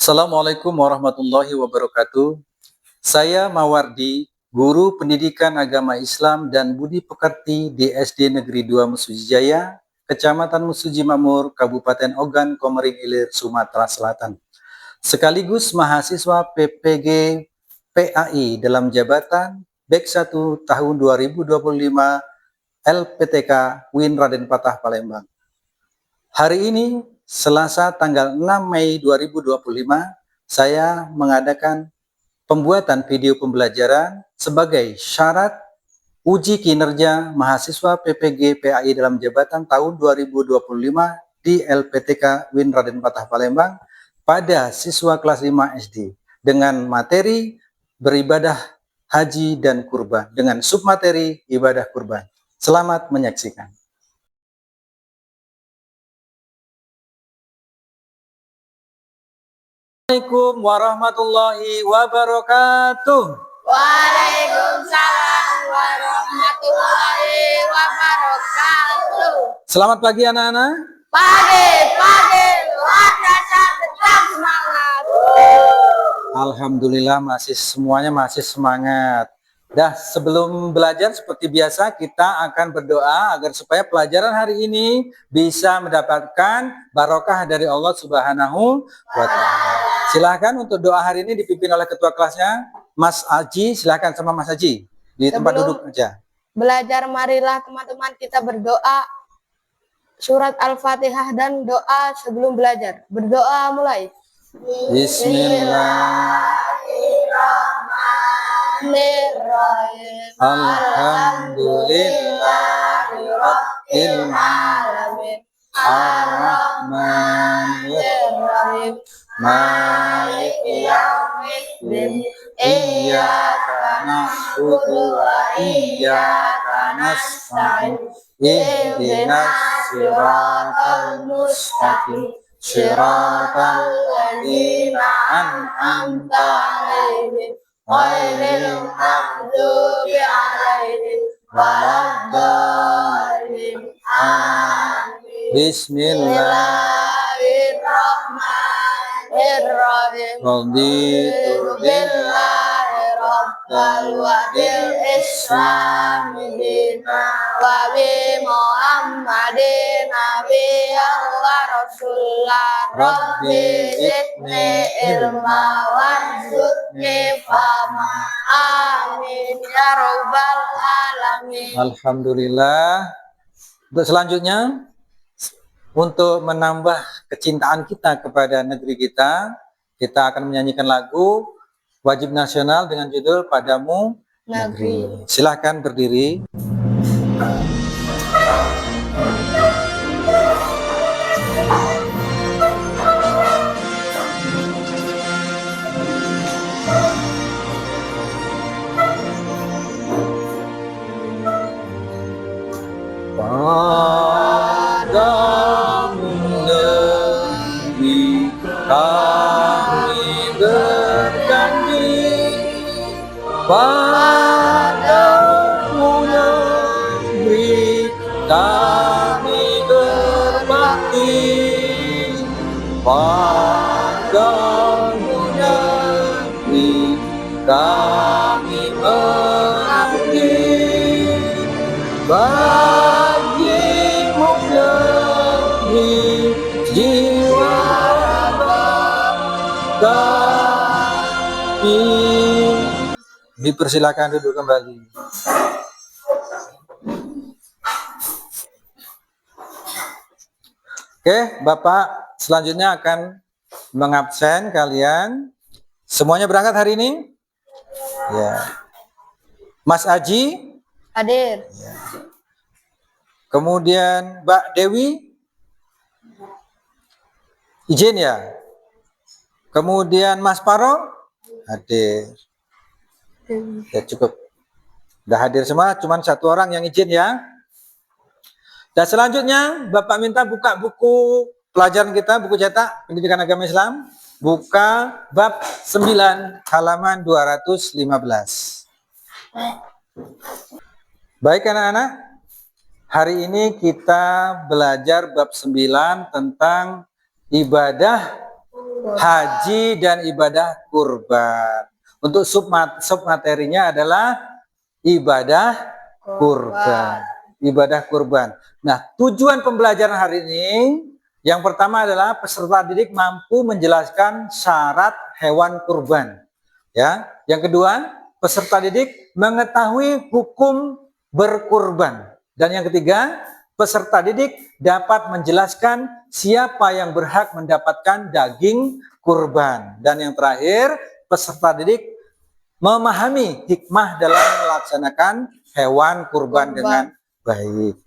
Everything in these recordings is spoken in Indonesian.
Assalamualaikum warahmatullahi wabarakatuh. Saya Mawardi, Guru Pendidikan Agama Islam dan Budi Pekerti di SD Negeri 2 Mesuji Jaya, Kecamatan Mesuji Makmur, Kabupaten Ogan Komering Ilir, Sumatera Selatan. Sekaligus mahasiswa PPG PAI dalam jabatan BEK 1 tahun 2025 LPTK UIN Raden Patah Palembang. Hari ini, Selasa tanggal 6 Mei 2025, saya mengadakan pembuatan video pembelajaran sebagai syarat uji kinerja mahasiswa PPG PAI dalam jabatan tahun 2025 di LPTK UIN Raden Patah Palembang pada siswa kelas 5 SD dengan materi beribadah haji dan kurban dengan submateri ibadah kurban. Selamat menyaksikan. Assalamualaikum warahmatullahi wabarakatuh. Waalaikumsalam warahmatullahi wabarakatuh. Selamat pagi anak-anak. Pagi, luar biasa, tetap semangat. Alhamdulillah semuanya masih semangat. Dah, sebelum belajar seperti biasa kita akan berdoa agar supaya pelajaran hari ini bisa mendapatkan barokah dari Allah Subhanahu wa Ta'ala. Silahkan untuk doa hari ini dipimpin oleh ketua kelasnya, Mas Aji. Silahkan sama Mas Aji di tempat duduk aja. Belajar, marilah teman-teman kita berdoa surat Al-Fatihah dan doa sebelum belajar. Berdoa mulai. Bismillahirrahmanirrahim. Alhamdulillahirabbil alamin. Ar-Rahmanir-Rahim. Maliki yaumiddin. Iyyaka na'budu wa iyyaka nasta'in. Ihdinas siratal mustaqim. Siratal ladzina an'amta 'alaihim ghairil maghdubi 'alaihim waladdallin. Amin. Bismillahirrahmanirrahim. Raditu billahi rabbal wa bil islami dinan wa bi Muhammadin nabiyyan wa rasulullah. Rabbi zidni ilma warzuqni fahma. Amin ya rabbal alamin. Alhamdulillah. Untuk selanjutnya, untuk menambah kecintaan kita kepada negeri kita, kita akan menyanyikan lagu wajib nasional dengan judul Padamu Negeri. Silahkan berdiri. Padamu negeri kami berjanji, padamu negeri kami berbakti, padamu negeri kami mengabdi. Bagimu negeri jiwa kami. Dipersilakan duduk kembali. Oke, Bapak selanjutnya akan mengabsen kalian. Semuanya berangkat hari ini? Ya. Mas Aji Hadir. ya. Kemudian Mbak Dewi izin ya. Kemudian Mas Paro hadir. Ya cukup. Udah hadir semua, cuman satu orang yang izin ya. Dan selanjutnya Bapak minta buka buku pelajaran kita, buku cetak Pendidikan Agama Islam. Buka bab 9 halaman 215. Baik anak-anak, hari ini kita belajar bab 9 tentang ibadah haji dan ibadah kurban. Untuk submaterinya adalah ibadah kurban. Ibadah kurban. Nah, tujuan pembelajaran hari ini yang pertama adalah peserta didik mampu menjelaskan syarat hewan kurban. Ya, yang kedua, peserta didik mengetahui hukum berkurban. Dan yang ketiga, peserta didik dapat menjelaskan siapa yang berhak mendapatkan daging kurban. Dan yang terakhir, peserta didik memahami hikmah dalam melaksanakan hewan kurban dengan baik.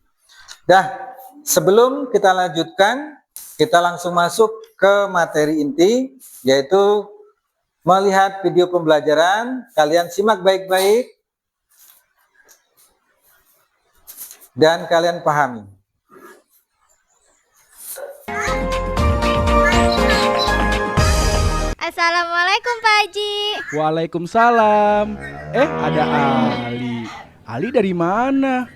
Dah, sebelum kita lanjutkan, kita langsung masuk ke materi inti, yaitu melihat video pembelajaran. Kalian simak baik-baik dan kalian pahami. Assalamualaikum Pak Haji. Waalaikumsalam. Ada Ali. Ali dari mana?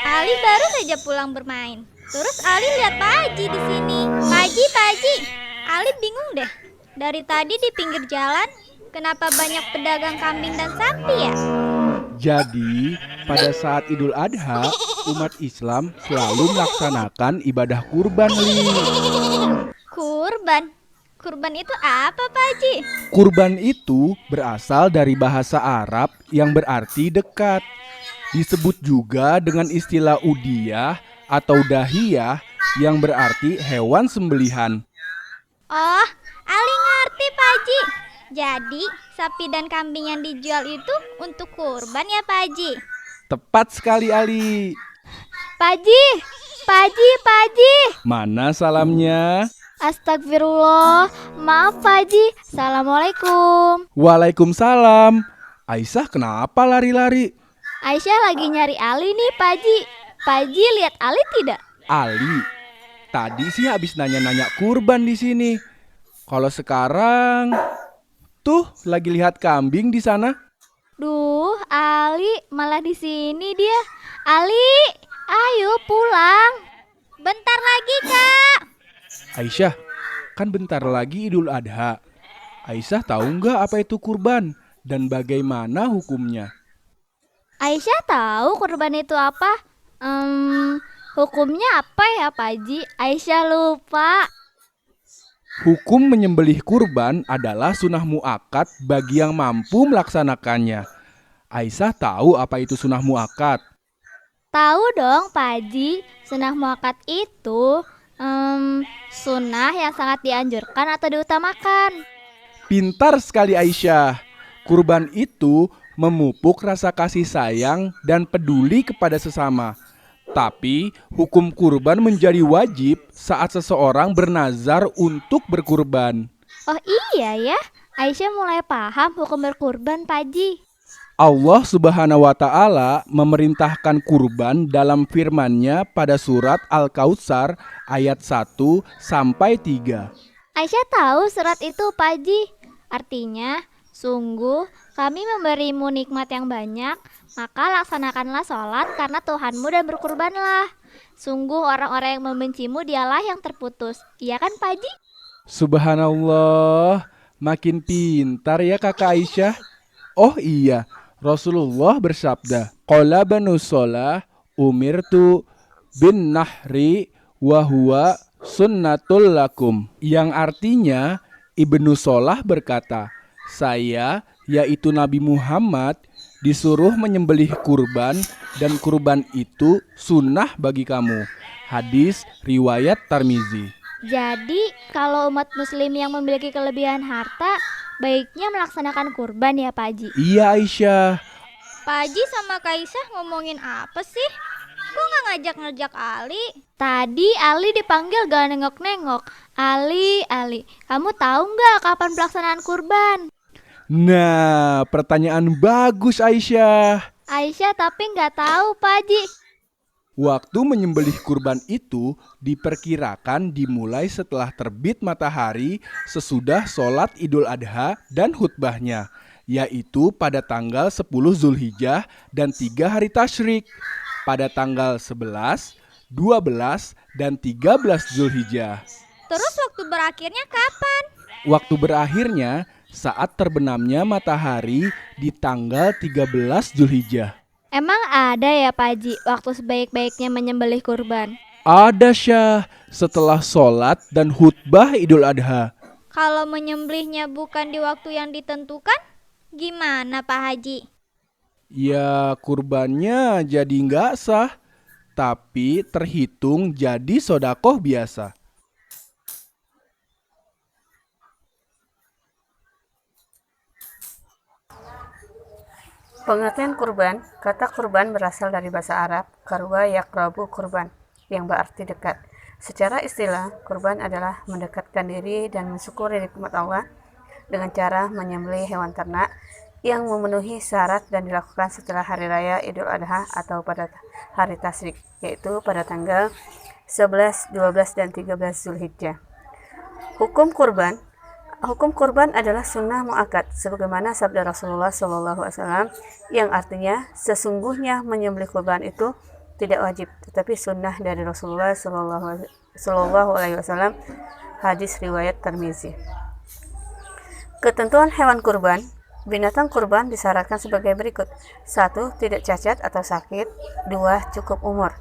Ali baru saja pulang bermain. Terus Ali lihat Pak Haji di sini. Pak Haji. Ali bingung deh. Dari tadi di pinggir jalan, kenapa banyak pedagang kambing dan sapi ya? Jadi, pada saat Idul Adha, umat Islam selalu melaksanakan ibadah kurban, Li. Kurban? Kurban itu apa Pak Haji? Kurban itu berasal dari bahasa Arab yang berarti dekat. Disebut juga dengan istilah udiyah atau dahiyah yang berarti hewan sembelihan. Oh, Ali ngerti Pak Haji. Jadi, sapi dan kambing yang dijual itu untuk kurban ya Pak Haji? Tepat sekali, Ali. Pak Haji. Mana salamnya? Astagfirullah, maaf Pak Haji. Assalamualaikum. Waalaikumsalam. Aisyah kenapa lari-lari? Aisyah lagi nyari Ali nih Pak Haji. Pak Haji lihat Ali tidak? Ali, tadi sih habis nanya-nanya kurban di sini. Kalau sekarang, tuh lagi lihat kambing di sana. Duh, Ali malah di sini dia. Ali, ayo pulang. Bentar lagi Kak. Aisyah, kan bentar lagi Idul Adha. Aisyah tahu nggak apa itu kurban dan bagaimana hukumnya? Aisyah tahu kurban itu apa? Hukumnya apa ya Pak Haji? Aisyah lupa. Hukum menyembelih kurban adalah sunnah muakkad bagi yang mampu melaksanakannya. Aisyah tahu apa itu sunnah muakkad? Tahu dong Pak Haji, sunnah muakkad itu sunnah yang sangat dianjurkan atau diutamakan. Pintar sekali Aisyah. Kurban itu memupuk rasa kasih sayang dan peduli kepada sesama. Tapi hukum kurban menjadi wajib saat seseorang bernazar untuk berkurban. Oh iya ya, Aisyah mulai paham hukum berkurban Pak Haji. Allah Subhanahu wa Ta'ala memerintahkan kurban dalam firman-Nya pada surat Al-Kautsar ayat 1 sampai 3. Aisyah tahu surat itu Pak Haji. Artinya, sungguh kami memberimu nikmat yang banyak, maka laksanakanlah sholat karena Tuhanmu dan berkurbanlah. Sungguh orang-orang yang membencimu dialah yang terputus. Iya kan Pak Haji? Subhanallah, makin pintar ya kakak Aisyah. Oh iya, Rasulullah bersabda, qala banu sholah umirtu bin nahri wa huwa sunnatul lakum. Yang artinya, Ibnu Sholah berkata, saya, yaitu Nabi Muhammad, disuruh menyembelih kurban dan kurban itu sunnah bagi kamu. Hadis riwayat Tirmizi. Jadi, kalau umat muslim yang memiliki kelebihan harta, baiknya melaksanakan kurban ya Pak Haji? Iya Aisyah. Pak Haji sama Kak Aisyah ngomongin apa sih? Kok nggak ngajak-ngajak Ali? Tadi Ali dipanggil gak nengok-nengok. Ali, kamu tahu nggak kapan pelaksanaan kurban? Nah, pertanyaan bagus Aisyah. Aisyah tapi nggak tahu Pak Haji. Waktu menyembelih kurban itu diperkirakan dimulai setelah terbit matahari sesudah sholat Idul Adha dan khutbahnya, yaitu pada tanggal 10 Zulhijjah dan 3 hari tasyrik, pada tanggal 11, 12, dan 13 Zulhijjah. Terus waktu berakhirnya kapan? Waktu berakhirnya saat terbenamnya matahari di tanggal 13 Zulhijjah. Emang ada ya Pak Haji waktu sebaik-baiknya menyembelih kurban? Ada Syah, setelah sholat dan khutbah Idul Adha. Kalau menyembelihnya bukan di waktu yang ditentukan, gimana Pak Haji? Ya kurbannya jadi nggak sah, tapi terhitung jadi sodakoh biasa. Pengertian kurban, kata kurban berasal dari bahasa Arab, karwa yakrabu kurban, yang berarti dekat. Secara istilah, kurban adalah mendekatkan diri dan mensyukuri nikmat Allah dengan cara menyembelih hewan ternak yang memenuhi syarat dan dilakukan setelah hari raya Idul Adha atau pada hari tasyrik, yaitu pada tanggal 11, 12, dan 13 Zulhijjah. Hukum kurban adalah sunnah muakkad, sebagaimana sabda Rasulullah SAW yang artinya sesungguhnya menyembelih kurban itu tidak wajib, tetapi sunnah dari Rasulullah SAW. Hadis riwayat Tirmizi. Ketentuan hewan kurban. Binatang kurban disyaratkan sebagai berikut: 1. Tidak cacat atau sakit. 2. Cukup umur.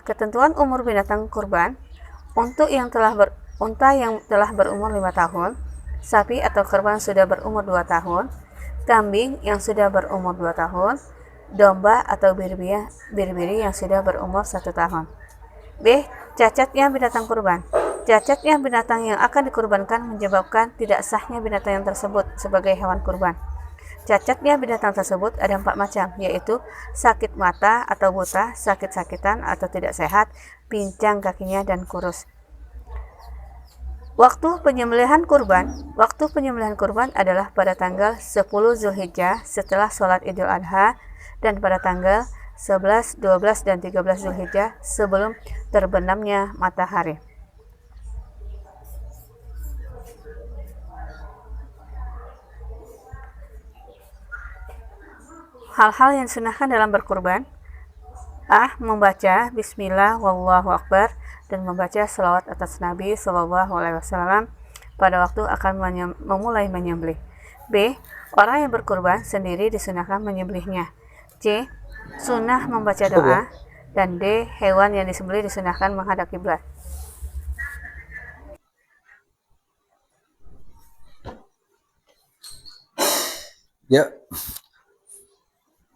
Ketentuan umur binatang kurban. Unta yang telah berumur 5 tahun, sapi atau kerbau sudah berumur 2 tahun, kambing yang sudah berumur 2 tahun, domba atau biri yang sudah berumur 1 tahun. B. Cacatnya binatang kurban. Cacatnya binatang yang akan dikurbankan menyebabkan tidak sahnya binatang yang tersebut sebagai hewan kurban. Cacatnya binatang tersebut ada 4 macam, yaitu sakit mata atau buta, sakit-sakitan atau tidak sehat, pincang kakinya, dan kurus. Waktu penyembelihan kurban adalah pada tanggal 10 Zulhijjah setelah sholat Idul Adha dan pada tanggal 11, 12, dan 13 Zulhijjah sebelum terbenamnya matahari. Hal-hal yang disunahkan dalam berkurban: membaca Bismillah wallahu akbar dan membaca selawat atas Nabi SAW pada waktu akan memulai menyembelih. B. Orang yang berkurban sendiri disunahkan menyembelihnya. C. Sunnah membaca doa. Dan D. Hewan yang disembelih disunahkan menghadap kiblat. Ya.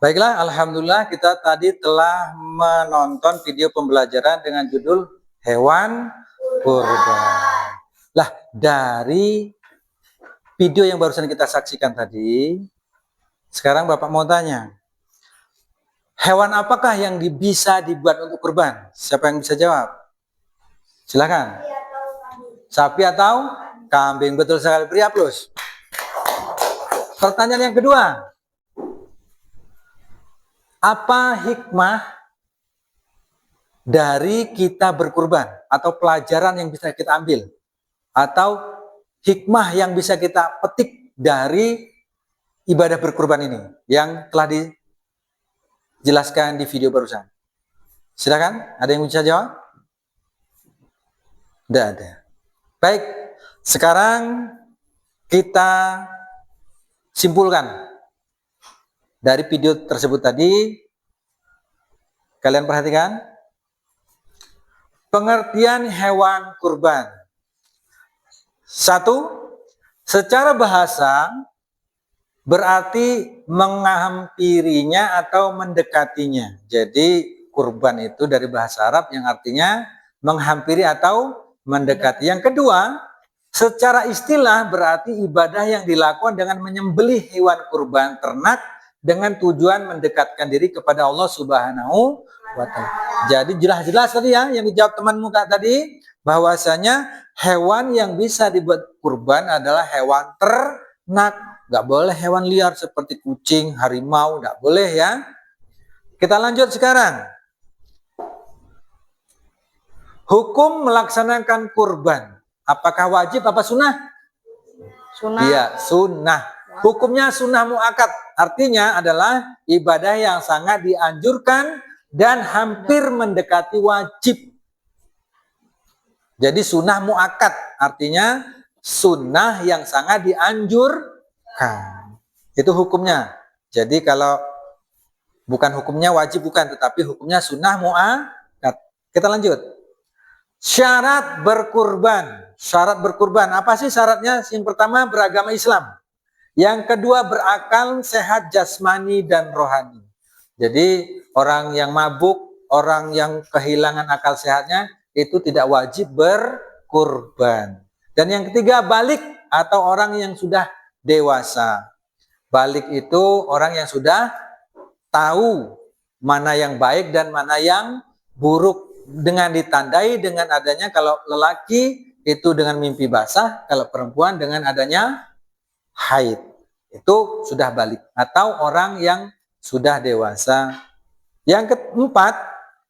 Baiklah, alhamdulillah kita tadi telah menonton video pembelajaran dengan judul hewan kurban. Lah, dari video yang barusan kita saksikan tadi, sekarang Bapak mau tanya, hewan apakah yang bisa dibuat untuk kurban? Siapa yang bisa jawab? Silakan. Sapi atau kambing? Betul sekali, beri aplaus. Pertanyaan yang kedua, apa hikmah dari kita berkurban atau pelajaran yang bisa kita ambil atau hikmah yang bisa kita petik dari ibadah berkurban ini yang telah dijelaskan di video barusan? Silakan, ada yang bisa jawab? Tidak ada. Baik, sekarang kita simpulkan dari video tersebut tadi. Kalian perhatikan pengertian hewan kurban. 1. Secara bahasa berarti menghampirinya atau mendekatinya. Jadi kurban itu dari bahasa Arab yang artinya menghampiri atau mendekati. Yang kedua, secara istilah berarti ibadah yang dilakukan dengan menyembelih hewan kurban ternak dengan tujuan mendekatkan diri kepada Allah Subhanahu wa Ta'ala. Jadi jelas-jelas tadi ya yang dijawab temanmu tadi, bahwasanya hewan yang bisa dibuat kurban adalah hewan ternak. Nggak boleh hewan liar seperti kucing, harimau, nggak boleh ya. Kita lanjut sekarang. Hukum melaksanakan kurban. Apakah wajib apa sunnah? Sunnah. Iya, sunnah. Hukumnya sunnah muakkad, artinya adalah ibadah yang sangat dianjurkan dan hampir mendekati wajib. Jadi sunnah muakkad, artinya sunnah yang sangat dianjurkan. Itu hukumnya. Jadi kalau bukan hukumnya wajib bukan, tetapi hukumnya sunnah mu'akkad. Kita lanjut. Syarat berkurban. Syarat berkurban. Apa sih syaratnya? Yang pertama beragama Islam. Yang kedua berakal, sehat jasmani dan rohani. Jadi orang yang mabuk, orang yang kehilangan akal sehatnya itu tidak wajib berkurban. Dan yang ketiga balik atau orang yang sudah dewasa. Balik itu orang yang sudah tahu mana yang baik dan mana yang buruk, dengan ditandai dengan adanya kalau lelaki itu dengan mimpi basah, kalau perempuan dengan adanya haid. Itu sudah balik atau orang yang sudah dewasa. Yang keempat,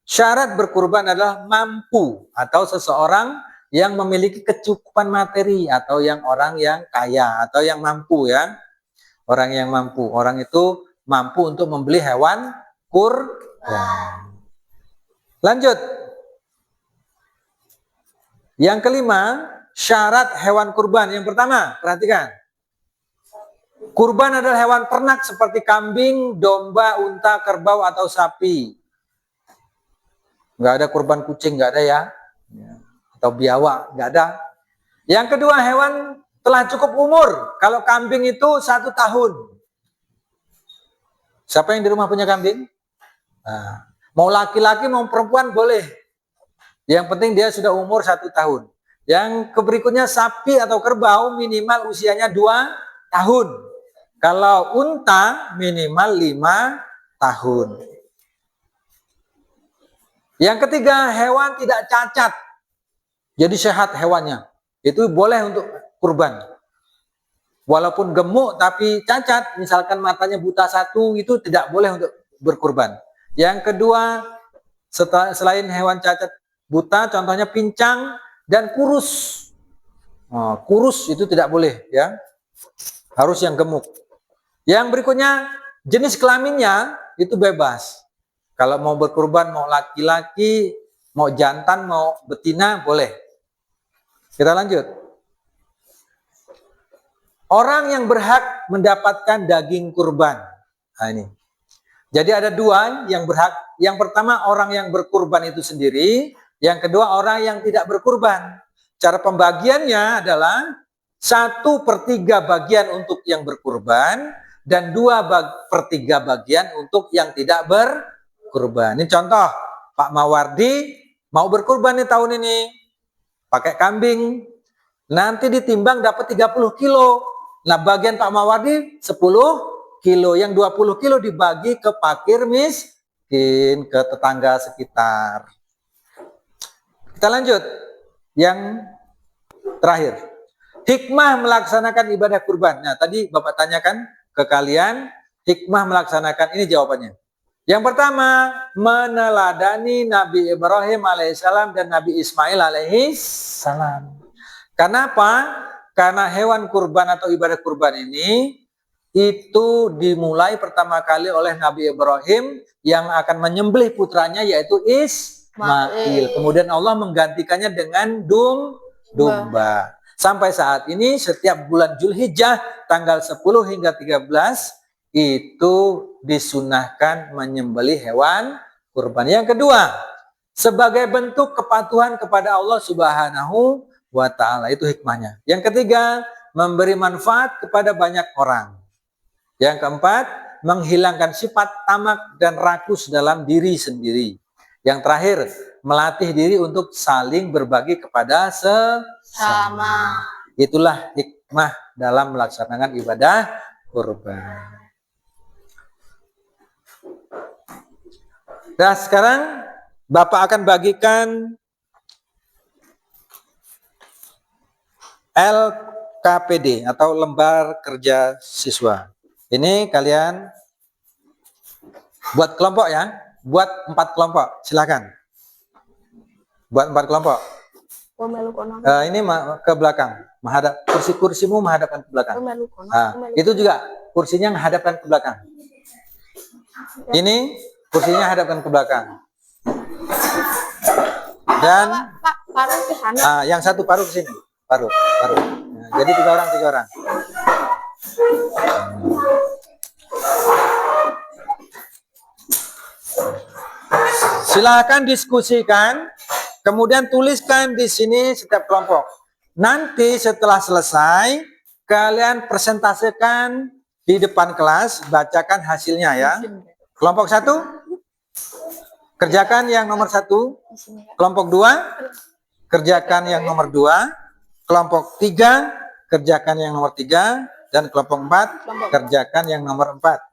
syarat berkurban adalah mampu atau seseorang yang memiliki kecukupan materi atau yang orang yang kaya atau yang mampu ya. Orang yang mampu, orang itu mampu untuk membeli hewan kurban. Lanjut. Yang kelima, syarat hewan kurban. Yang pertama, perhatikan. Kurban adalah hewan ternak seperti kambing, domba, unta, kerbau atau sapi. Nggak ada kurban kucing, nggak ada ya. Atau biawak, nggak ada. Yang kedua, hewan telah cukup umur. Kalau kambing itu 1 tahun. Siapa yang di rumah punya kambing? Nah, mau laki-laki mau perempuan boleh. Yang penting dia sudah umur 1 tahun. Yang berikutnya sapi atau kerbau minimal usianya 2 tahun. Kalau unta minimal 5 tahun. Yang ketiga, hewan tidak cacat. Jadi sehat hewannya. Itu boleh untuk kurban. Walaupun gemuk tapi cacat, misalkan matanya buta 1, itu tidak boleh untuk berkurban. Yang kedua, selain hewan cacat buta, contohnya pincang dan kurus. Kurus itu tidak boleh ya. Harus yang gemuk. Yang berikutnya, jenis kelaminnya itu bebas. Kalau mau berkurban, mau laki-laki, mau jantan, mau betina, boleh. Kita lanjut. Orang yang berhak mendapatkan daging kurban. Nah ini. Jadi ada 2 yang berhak. Yang pertama orang yang berkurban itu sendiri. Yang kedua orang yang tidak berkurban. Cara pembagiannya adalah 1/3 bagian untuk yang berkurban. Dan 2/3 bagian untuk yang tidak berkurban. Ini contoh. Pak Mawardi mau berkurban nih tahun ini. Pakai kambing. Nanti ditimbang dapat 30 kilo. Nah bagian Pak Mawardi 10 kilo. Yang 20 kilo dibagi ke fakir miskin, ke tetangga sekitar. Kita lanjut. Yang terakhir. Hikmah melaksanakan ibadah kurban. Nah tadi Bapak tanyakan ke kalian. Hikmah melaksanakan, ini jawabannya. Yang pertama, meneladani Nabi Ibrahim alaihissalam dan Nabi Ismail alaihissalam. Kenapa? Karena hewan kurban atau ibadah kurban ini itu dimulai pertama kali oleh Nabi Ibrahim yang akan menyembelih putranya yaitu Ismail. Kemudian Allah menggantikannya dengan domba. Sampai saat ini setiap bulan Zulhijjah tanggal 10 hingga 13 itu disunahkan menyembelih hewan kurban. Yang kedua, sebagai bentuk kepatuhan kepada Allah Subhanahu wa ta'ala, itu hikmahnya. Yang ketiga, memberi manfaat kepada banyak orang. Yang keempat, menghilangkan sifat tamak dan rakus dalam diri sendiri. Yang terakhir, melatih diri untuk saling berbagi kepada sesama. Itulah hikmah dalam melaksanakan ibadah kurban. Nah sekarang Bapak akan bagikan LKPD atau lembar kerja siswa. Ini kalian buat kelompok ya, buat 4 kelompok, silakan. Buat 4 kelompok. Ini ke belakang, menghadap kursimu menghadapkan ke belakang. Itu juga kursinya menghadapkan ke belakang. Ini kursinya hadapkan ke belakang. Dan Pak, paruh ke sana. yang satu paruh ke sini. Paruh. Jadi tiga orang. Silakan diskusikan, kemudian tuliskan di sini setiap kelompok. Nanti setelah selesai, kalian presentasikan di depan kelas, bacakan hasilnya ya. Kelompok 1, kerjakan yang nomor 1. Kelompok 2, kerjakan yang nomor 2. Kelompok 3, kerjakan yang nomor 3. Dan kelompok 4, kerjakan yang nomor 4.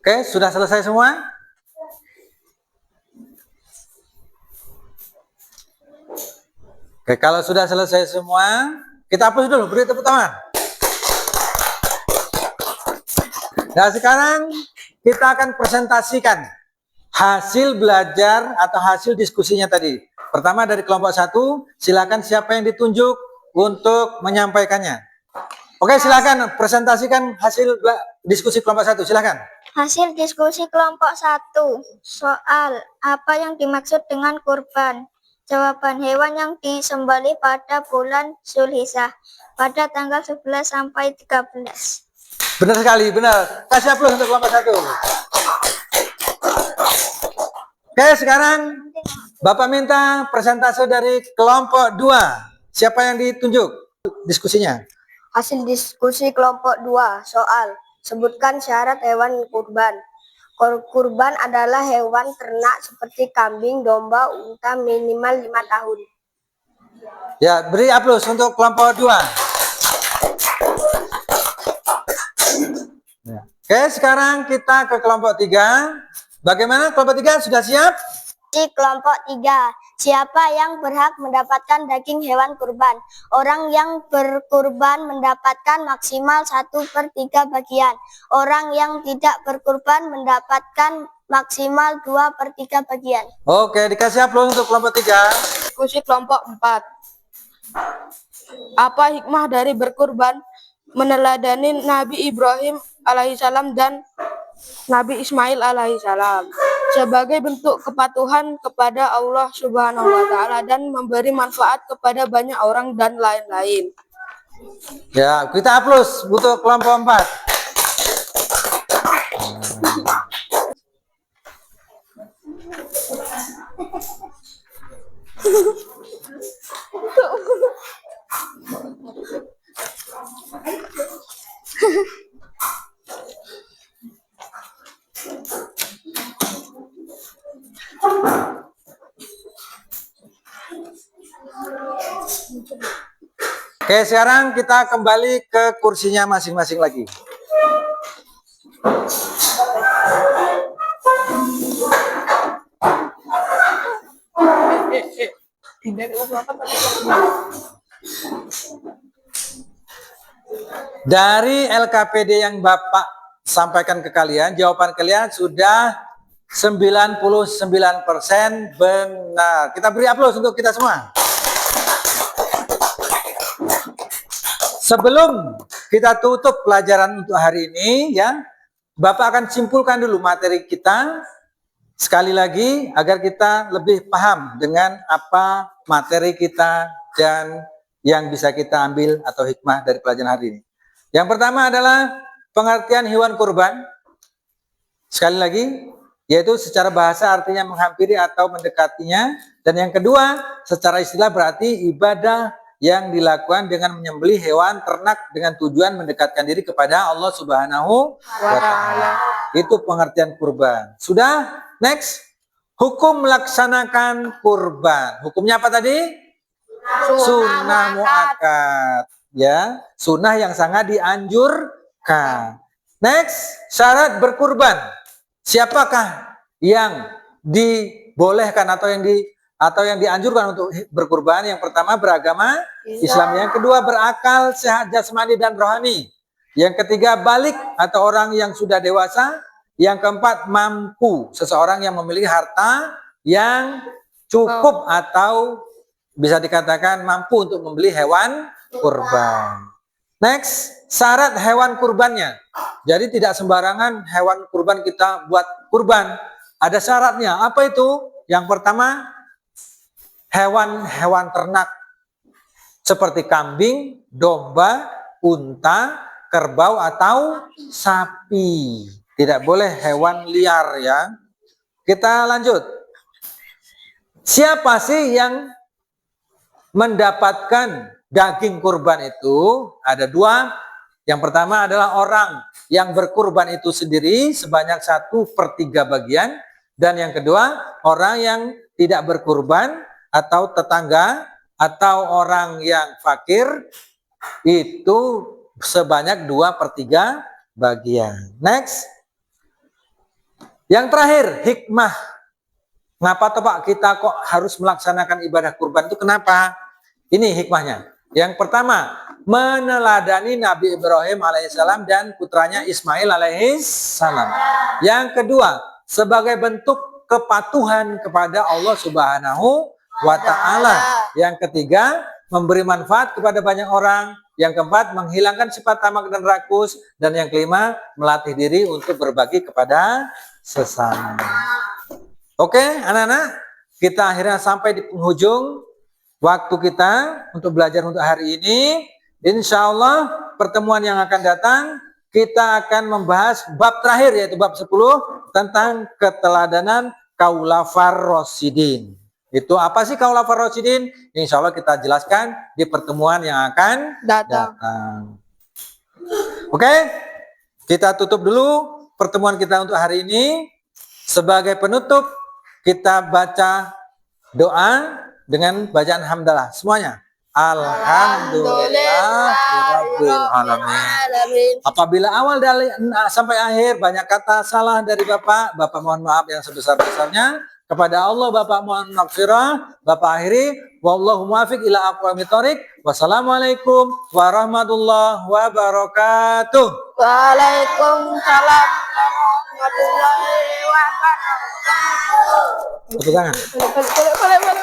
Oke, sudah selesai semua? Oke, kalau sudah selesai semua, kita hapus dulu, beri tepuk tangan. Nah, sekarang kita akan presentasikan hasil belajar atau hasil diskusinya tadi. Pertama dari kelompok 1, silakan siapa yang ditunjuk untuk menyampaikannya. Oke, silakan presentasikan hasil diskusi kelompok 1, silakan. Hasil diskusi kelompok 1. Soal, apa yang dimaksud dengan kurban? Jawaban, hewan yang disembelih pada bulan Zulhijjah pada tanggal 11 sampai 13. Benar sekali, benar. Kasih aplaus untuk kelompok 1. Oke, sekarang Bapak minta presentase dari kelompok 2. Siapa yang ditunjuk diskusinya? Hasil diskusi kelompok 2. Soal, sebutkan syarat hewan kurban. Kurban adalah hewan ternak seperti kambing, domba, unta minimal 5 tahun. Ya, beri aplaus untuk kelompok 2. Ya. Oke, sekarang kita ke kelompok 3. Bagaimana kelompok 3, sudah siap? Di kelompok 3, siapa yang berhak mendapatkan daging hewan kurban? Orang yang berkurban mendapatkan maksimal 1/3 bagian. Orang yang tidak berkurban mendapatkan maksimal 2/3 bagian. Oke, dikasih aplaus untuk kelompok 3. Diskusi kelompok 4. Apa hikmah dari berkurban? Meneladani Nabi Ibrahim alaihissalam dan Nabi Ismail alaihissalam sebagai bentuk kepatuhan kepada Allah Subhanahu wa taala dan memberi manfaat kepada banyak orang dan lain-lain. Ya, kita aplaus untuk kelompok 4. Oke, sekarang kita kembali ke kursinya masing-masing lagi. Dari LKPD yang Bapak sampaikan ke kalian, jawaban kalian sudah 99% benar. Kita beri aplaus untuk kita semua. Sebelum kita tutup pelajaran untuk hari ini, ya, Bapak akan simpulkan dulu materi kita sekali lagi agar kita lebih paham dengan apa materi kita dan yang bisa kita ambil atau hikmah dari pelajaran hari ini. Yang pertama adalah pengertian hewan kurban. Sekali lagi, yaitu secara bahasa artinya menghampiri atau mendekatinya. Dan yang kedua, secara istilah berarti ibadah yang dilakukan dengan menyembelih hewan ternak dengan tujuan mendekatkan diri kepada Allah Subhanahu wa Ta'ala. Itu pengertian kurban. Sudah? Next. Hukum melaksanakan kurban. Hukumnya apa tadi? Sunnah muakkad. Ya, sunnah yang sangat dianjurkan. Next, syarat berkurban. Siapakah yang dibolehkan atau yang dianjurkan untuk berkurban? Yang pertama beragama Islam, yang kedua berakal, sehat jasmani dan rohani, yang ketiga balik atau orang yang sudah dewasa, yang keempat mampu, seseorang yang memiliki harta yang cukup atau bisa dikatakan mampu untuk membeli hewan kurban. Next, syarat hewan kurbannya. Jadi tidak sembarangan hewan kurban kita buat kurban. Ada syaratnya. Apa itu? Yang pertama, hewan-hewan ternak seperti kambing, domba, unta, kerbau atau sapi. Tidak boleh hewan liar, ya. Kita lanjut. Siapa sih yang mendapatkan daging kurban itu? Ada dua. Yang pertama adalah orang yang berkurban itu sendiri sebanyak 1/3 bagian. Dan yang kedua, orang yang tidak berkurban atau tetangga atau orang yang fakir itu sebanyak 2/3 bagian. Next. Yang terakhir, hikmah. Ngapa toh Pak kita kok harus melaksanakan ibadah kurban itu? Kenapa? Ini hikmahnya. Yang pertama, meneladani Nabi Ibrahim alaihissalam dan putranya Ismail alaihissalam. Yang kedua, sebagai bentuk kepatuhan kepada Allah Subhanahu wa Ta'ala. Yang ketiga, memberi manfaat kepada banyak orang. Yang keempat, menghilangkan sifat tamak dan rakus. Dan yang kelima, melatih diri untuk berbagi kepada sesama. Oke, anak-anak, kita akhirnya sampai di penghujung waktu kita untuk belajar untuk hari ini. Insya Allah pertemuan yang akan datang kita akan membahas bab terakhir, yaitu bab 10 tentang keteladanan kaulafar rasyidin. Itu apa sih kaulafar rasyidin? Insya Allah kita jelaskan di pertemuan yang akan datang. Oke, kita tutup dulu pertemuan kita untuk hari ini. Sebagai penutup, kita baca doa dengan bacaan hamdalah semuanya. Alhamdulillahirabbil alamin. Apabila awal dari sampai akhir banyak kata salah dari Bapak mohon maaf yang sebesar-besarnya. Kepada Allah Bapak mohon maghfirah. Bapak akhiri, wallahu muwaffiq ila aqwamit thoriq. Wassalamualaikum warahmatullahi wabarakatuh. Waalaikumsalam warahmatullahi wabarakatuh. Tepuk tangan. Boleh.